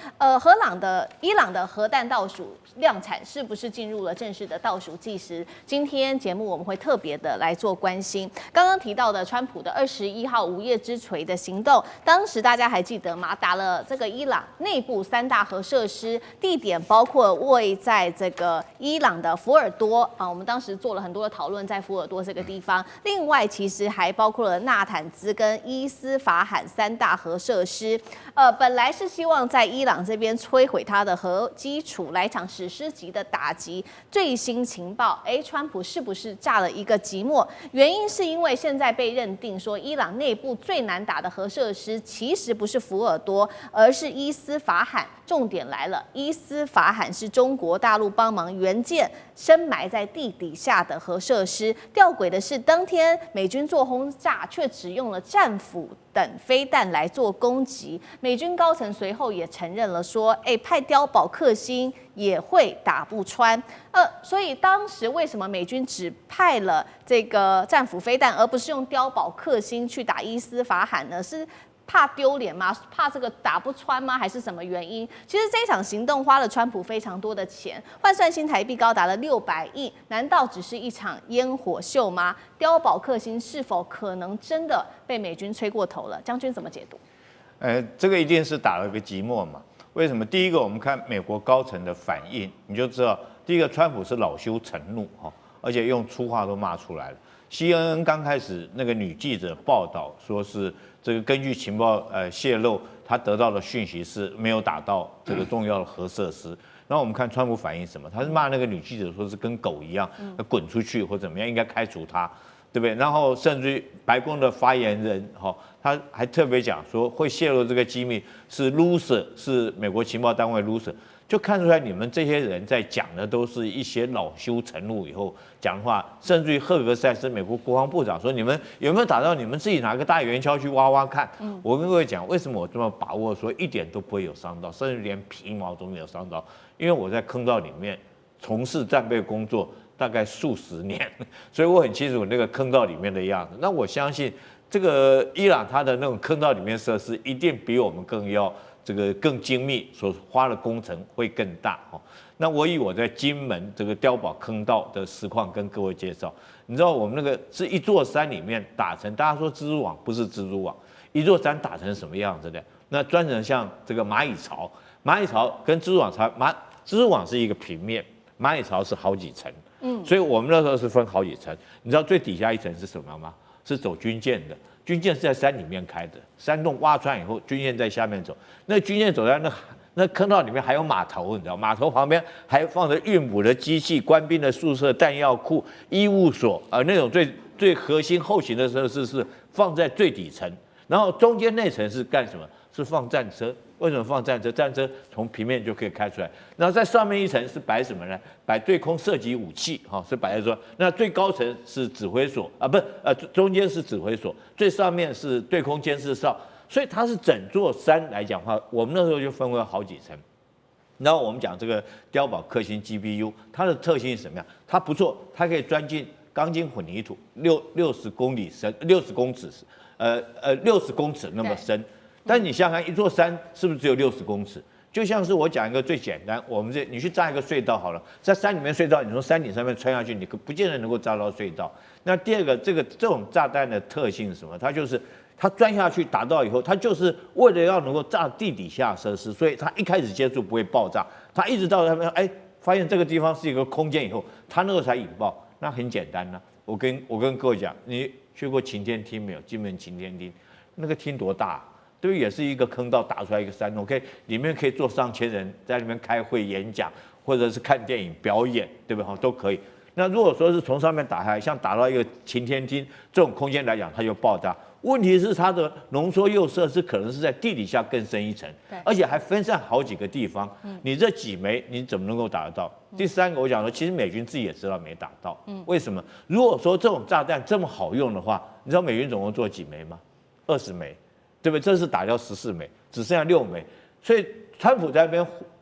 伊朗的核弹倒数量产是不是进入了正式的倒数计时？今天节目我们会特别的来做关心。刚刚提到的川普的21号午夜之锤的行动，当时大家还记得吗？打了这个伊朗内部3大核设施，地点包括位在这个伊朗的福尔多啊，我们当时做了很多的讨论，在福尔多这个地方。另外，其实还包括了纳坦兹跟伊斯法罕3大核设施。本来是希望在伊朗这边摧毁它的核基础，来一场史诗级的打击。最新情报，川普是不是炸了一个寂寞？原因是因为现在被认定说，伊朗内部最难打的核设施其实不是福尔多，而是伊斯法罕。重点来了，伊斯法罕是中国大陆帮忙援建、深埋在地底下的核设施。吊诡的是，当天美军做轰炸，却只用了战斧等飞弹来做攻击。美军高层随后也承认了说，派碉堡克星也会打不穿。所以当时为什么美军只派了这个战斧飞弹，而不是用碉堡克星去打伊斯法罕呢？是怕丢脸吗？怕这个打不穿吗？还是什么原因？其实这一场行动花了川普非常多的钱，换算新台币高达了600亿。难道只是一场烟火秀吗？碉堡克星是否可能真的被美军吹过头了？将军怎么解读？这个一定是打了个寂寞嘛？为什么？第一个，我们看美国高层的反应，你就知道，第一个，川普是恼羞成怒哈，而且用粗话都骂出来了。CNN 刚开始那个女记者报道说是这个根据情报泄露，他得到的讯息是没有打到这个重要的核设施。然后我们看川普反应什么？他是骂那个女记者说是跟狗一样，滚出去或怎么样，应该开除他，对不对？然后甚至于白宫的发言人他还特别讲说会泄露这个机密是 loser， 是美国情报单位 loser。就看出来你们这些人在讲的都是一些恼羞成怒以后讲的话，甚至于赫格塞斯美国国防部长说，你们有没有打到？你们自己拿个大圆锹去挖挖看。我跟各位讲，为什么我这么把握说一点都不会有伤到，甚至连皮毛都没有伤到？因为我在坑道里面从事战备工作大概数十年，所以我很清楚那个坑道里面的样子。那我相信这个伊朗它的那种坑道里面设施一定比我们更精密，所花的工程会更大哦。那我以我在金门这个碉堡坑道的实况跟各位介绍，你知道我们那个是一座山里面打成，大家说蜘蛛网不是蜘蛛网，一座山打成什么样子的？那专成像这个蚂蚁巢，蚂蚁巢跟蜘蛛网差，蜘蛛网是一个平面，蚂蚁巢是好几层，所以我们那时候是分好几层。你知道最底下一层是什么吗？是走军舰的。军舰是在山里面开的，山洞挖穿以后，军舰在下面走。那军舰走在那坑道里面还有码头，你知道，码头旁边还放着运补的机器、官兵的宿舍、弹药库、医务所，那种最核心后勤的设施是放在最底层，然后中间那层是干什么？是放战车。为什么放战车？战车从平面就可以开出来。然后在上面一层是摆什么呢？摆对空射击武器，是摆在说。那最高层是指挥所啊，不是中间是指挥所，最上面是对空监视哨。所以它是整座山来讲的话，我们那时候就分为好几层。然后我们讲这个碉堡克星 GPU， 它的特性是什么样？它不错，它可以钻进钢筋混凝土60公里深，60公尺，60公尺那么深。但你想想看，一座山是不是只有60公尺？就像是我讲一个最简单，你去炸一个隧道好了，在山里面隧道，你从山顶上面穿下去，你不见得能够炸到隧道。那第二个，这种炸弹的特性是什么？它就是它钻下去打到以后，它就是为了要能够炸地底下设施，所以它一开始接触不会爆炸，它一直到他们发现这个地方是一个空间以后，它那个才引爆。那很简单呢，我跟各位讲，你去过擎天厅没有？金门擎天厅那个厅多大啊？对，也是一个坑道打出来一个山洞，里面可以坐上千人，在里面开会演讲，或者是看电影表演，对不对？都可以。那如果说是从上面打开，像打到一个擎天厅这种空间来讲，它就爆炸。问题是它的浓缩铀设施可能是在地底下更深一层，而且还分散好几个地方。你这几枚你怎么能够打得到？第三个我讲说，其实美军自己也知道没打到。为什么？如果说这种炸弹这么好用的话，你知道美军总共做几枚吗？20枚。对不对？这是打掉14枚，只剩下6枚，所以川普在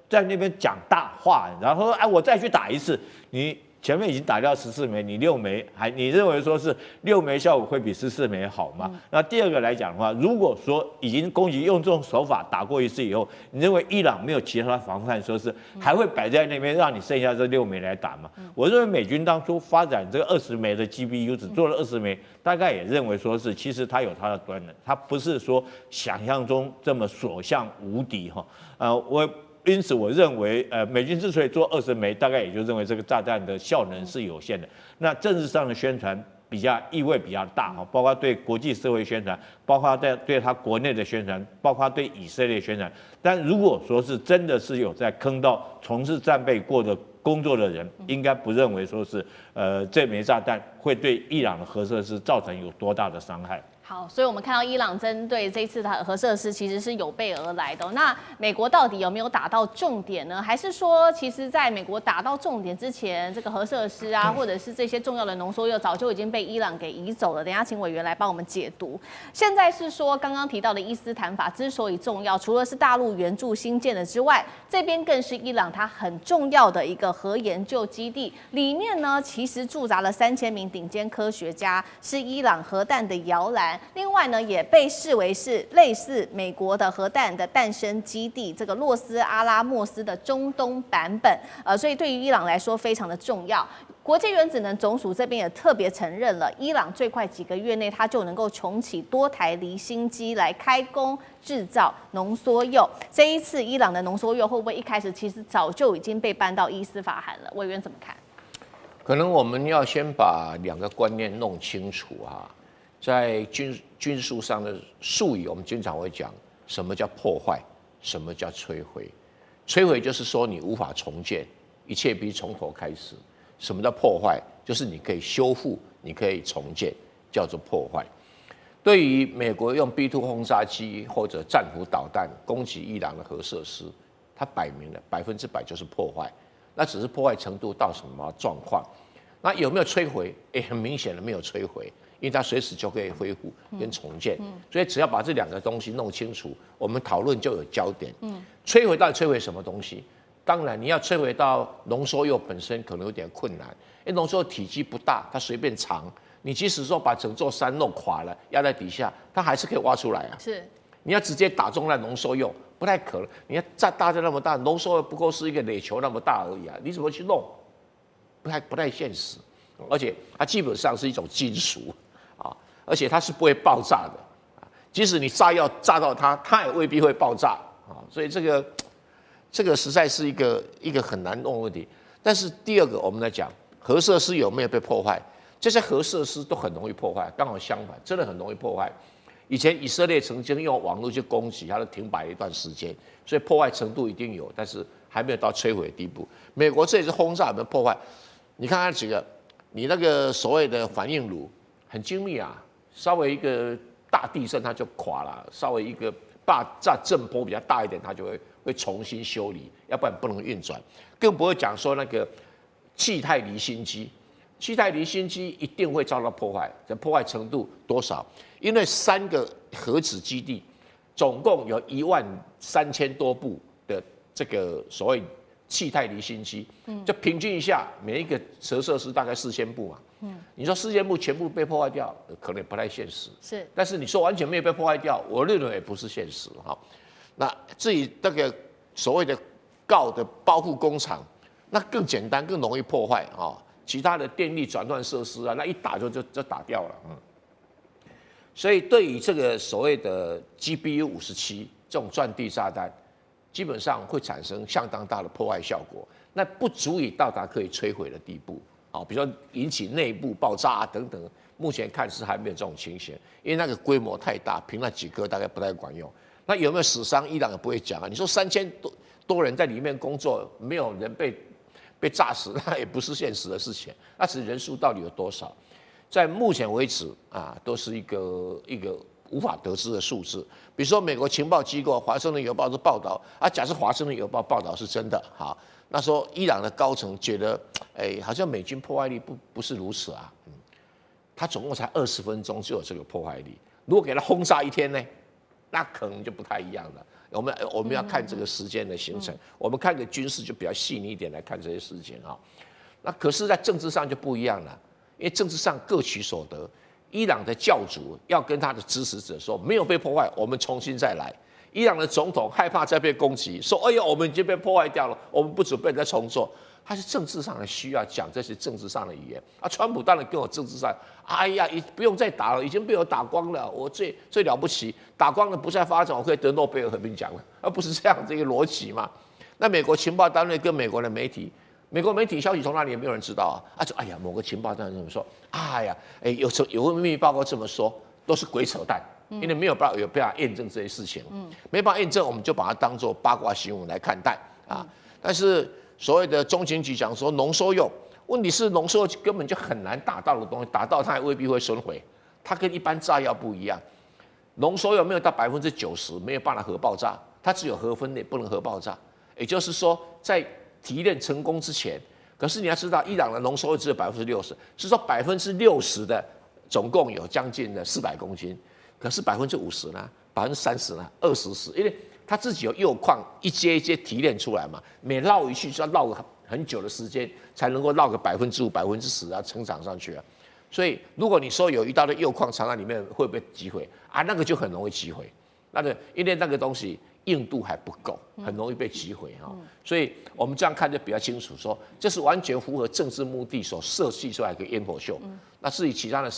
那边讲大话，然后我再去打一次，你前面已经打掉14枚，你6枚你认为说是6枚效果会比14枚好吗？那第二个来讲的话，如果说已经攻击用这种手法打过一次以后，你认为伊朗没有其他防范措施，还会摆在那边让你剩下这6枚来打吗？我认为美军当初发展这个20枚的 GPU 只做了20枚，大概也认为说是其实它有它的端倪，它不是说想象中这么所向无敌哈。因此，我认为，美军之所以做20枚，大概也就认为这个炸弹的效能是有限的。那政治上的宣传意味比较大哈，包括对国际社会宣传，包括对他国内的宣传，包括对以色列宣传。但如果说是真的是有在坑道从事战备过的工作的人，应该不认为说是这枚炸弹会对伊朗的核设施造成有多大的伤害。好，所以我们看到伊朗针对这次的核设施其实是有备而来的。那美国到底有没有打到重点呢？还是说，其实在美国打到重点之前，这个核设施啊，或者是这些重要的浓缩铀早就已经被伊朗给移走了？等一下请委员来帮我们解读。现在是说，刚刚提到的伊斯坦法之所以重要，除了是大陆援助新建的之外，这边更是伊朗它很重要的一个核研究基地。里面呢，其实驻扎了3000名顶尖科学家，是伊朗核弹的摇篮。另外呢，也被视为是类似美国的核弹的诞生基地，这个洛斯阿拉莫斯的中东版本，所以对于伊朗来说非常的重要。国际原子能总署这边也特别承认了，伊朗最快几个月内它就能够重启多台离心机来开工制造浓缩铀。这一次伊朗的浓缩铀会不会一开始其实早就已经被搬到伊斯法罕了？委员怎么看？可能我们要先把2个观念弄清楚啊。在军术上的术语，我们经常会讲什么叫破坏，什么叫摧毁。摧毁就是说你无法重建，一切必须从头开始。什么叫破坏？就是你可以修复，你可以重建，叫做破坏。对于美国用 B2 轰炸机或者战斧导弹攻击伊朗的核设施，它摆明了100%就是破坏。那只是破坏程度到什么状况？那有没有摧毁？很明显的没有摧毁。因为它随时就可以恢复跟重建，所以只要把这2个东西弄清楚，我们讨论就有焦点。摧毁到底摧毁什么东西？当然，你要摧毁到浓缩铀本身可能有点困难，因为浓缩铀体积不大，它随便藏，你即使说把整座山弄垮了，压在底下，它还是可以挖出来啊。是，你要直接打中那浓缩铀，不太可能。你要炸大在那么大，浓缩铀不过是一个垒球那么大而已啊，你怎么去弄？不太现实，而且它基本上是一种金属。而且它是不会爆炸的，即使你炸药炸到它，它也未必会爆炸啊。所以这个实在是一个很难弄的问题。但是第二个，我们来讲核设施有没有被破坏？这些核设施都很容易破坏，刚好相反，真的很容易破坏。以前以色列曾经用网络去攻击，它都停摆了一段时间，所以破坏程度一定有，但是还没有到摧毁的地步。美国这一次轰炸有没有破坏？你看看几个，你那个所谓的反应炉很精密啊。稍微一个大地震它就垮了，稍微一个爆炸震波比较大一点，它就会重新修理，要不然不能运转。更不会讲说那个气态离心机，气态离心机一定会遭到破坏，这破坏程度多少？因为3个核子基地总共有13000多部的这个所谓气态离心机，就平均一下，每一个核设施大概4000部嘛。你说4000部全部被破坏掉，可能也不太现实。是，但是你说完全没有被破坏掉，我认为也不是现实哈。那至于那个所谓的锆的包覆工厂，那更简单，更容易破坏啊。其他的电力转换设施啊，那一打就打掉了。所以对于这个所谓的 GBU-57这种钻地炸弹，基本上会产生相当大的破坏效果，那不足以到达可以摧毁的地步。比如说引起内部爆炸啊等等，目前看是还没有这种情形，因为那个规模太大，凭那几颗大概不太管用。那有没有死伤？伊朗也不会讲啊。你说3000多人在里面工作，没有人被炸死，那也不是现实的事情。那只是人数到底有多少，在目前为止啊，都是一个无法得知的数字。比如说美国情报机构《华盛顿邮报》的报道啊，假设《华盛顿邮报》报道是真的，好。那时候伊朗的高层觉得，好像美军破坏力不是如此啊，他总共才20分钟就有这个破坏力，如果给他轰炸1天呢，那可能就不太一样了。我们要看这个时间的形成，我们看个军事就比较细腻一点来看这些事情啊。那可是，在政治上就不一样了，因为政治上各取所得，伊朗的教主要跟他的支持者说，没有被破坏，我们重新再来。伊朗的总统害怕再被攻击，说：“哎呀，我们已经被破坏掉了，我们不准备再重做。”他是政治上的需要讲这些政治上的语言啊。川普当然跟我政治上，哎呀，不用再打了，已经被我打光了，我最了不起，打光了不再发展，我可以得诺贝尔和平奖了，而不是这样这个逻辑嘛。那美国情报单位跟美国的媒体，美国媒体消息从哪里也没有人知道啊。说：“哎呀，某个情报单位这么说，哎呀，有个秘密报告这么说，都是鬼扯淡。”因为没有办法验证这些事情，没办法验证，我们就把它当作八卦新闻来看待啊。但是所谓的中情局讲说浓缩铀，问题是浓缩铀根本就很难打到的东西，打到它也未必会损毁，它跟一般炸药不一样。浓缩铀没有到90%，没有办法核爆炸，它只有核分裂，不能核爆炸。也就是说，在提炼成功之前，可是你要知道，伊朗的浓缩铀只有60%，是说60%的总共有将近的400公斤。可是50%呢，30%呢，20%，因为它自己有铀矿一阶一阶提炼出来嘛，每绕一去就要绕很久的时间，才能够绕个5%、10%啊，成长上去啊。所以如果你说有一大堆铀矿藏在里面，会不会击毁啊？那个就很容易击毁，因为那个东西硬度还不够，很容易被击毁啊。所以我们这样看就比较清楚，说这是完全符合政治目的所设计出来的一个烟火秀。那至于其他的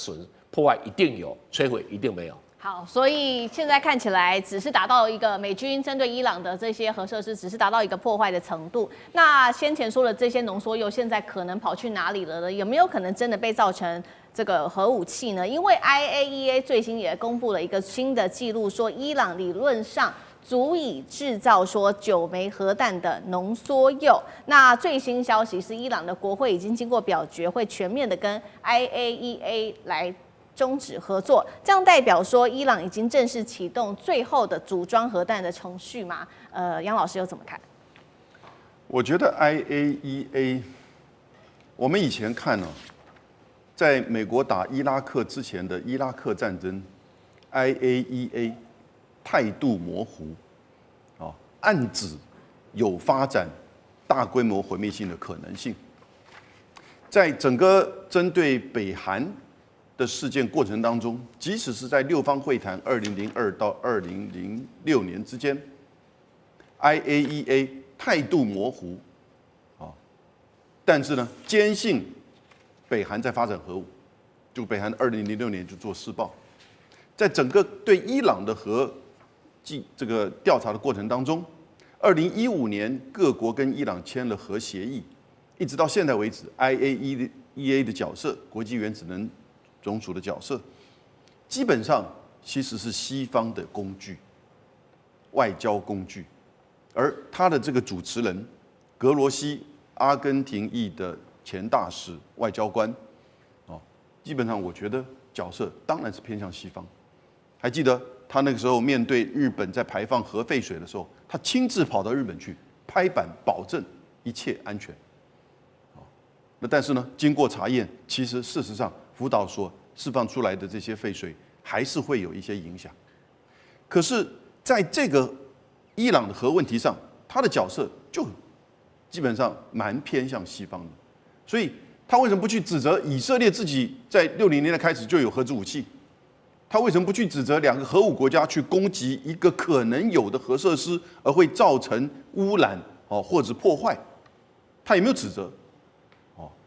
破坏一定有，摧毁一定没有。好，所以现在看起来只是达到一个美军针对伊朗的这些核设施，只是达到一个破坏的程度。那先前说的这些浓缩铀，现在可能跑去哪里了呢？有没有可能真的被造成这个核武器呢？因为 IAEA 最新也公布了一个新的记录，说伊朗理论上足以制造说9枚核弹的浓缩铀。那最新消息是，伊朗的国会已经经过表决，会全面的跟 IAEA 来终止合作，这样代表说伊朗已经正式启动最后的组装核弹的程序吗？杨老师又怎么看？我觉得 IAEA， 我们以前看在美国打伊拉克之前的伊拉克战争 ，IAEA 态度模糊，暗指有发展大规模毁灭性的可能性，在整个针对北韩的事件过程当中，即使是在六方会谈2002到2006年之间 ，IAEA 态度模糊，但是呢，坚信北韩在发展核武，就北韩2006年就做施暴，在整个对伊朗的这个调查的过程当中，2015年各国跟伊朗签了核协议，一直到现在为止 ，IAEA 的角色，国际原子能总署的角色，基本上其实是西方的工具，外交工具，而他的这个主持人，格罗西，阿根廷裔的前大使、外交官，基本上我觉得角色当然是偏向西方。还记得他那个时候面对日本在排放核废水的时候，他亲自跑到日本去拍板保证一切安全。那但是呢，经过查验，其实事实上福岛所释放出来的这些废水还是会有一些影响。可是，在这个伊朗的核问题上，他的角色就基本上蛮偏向西方的，所以他为什么不去指责以色列自己在60年代开始就有核子武器？他为什么不去指责2个核武国家去攻击一个可能有的核设施，而会造成污染或者破坏？他也没有指责，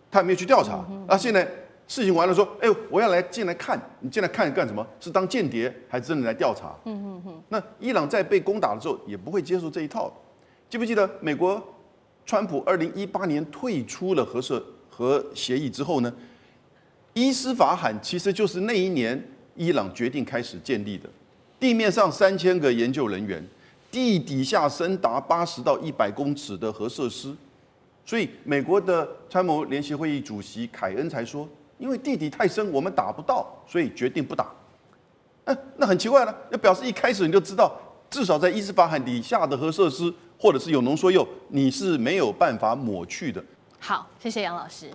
他也没有去调查。那现在事情完了说，我要进来看，你进来看干什么？是当间谍还是真的来调查？那伊朗在被攻打的时候也不会接受这一套。记不记得美国川普2018年退出了核协议之后呢？伊斯法罕其实就是那一年伊朗决定开始建立的，地面上3000个研究人员，地底下深达80到100公尺的核设施。所以美国的参谋联席会议主席凯恩才说，因为地底太深，我们打不到，所以决定不打。那很奇怪了，那表示一开始你就知道，至少在伊斯法罕底下的核设施或者是有浓缩铀，你是没有办法抹去的。好，谢谢杨老师。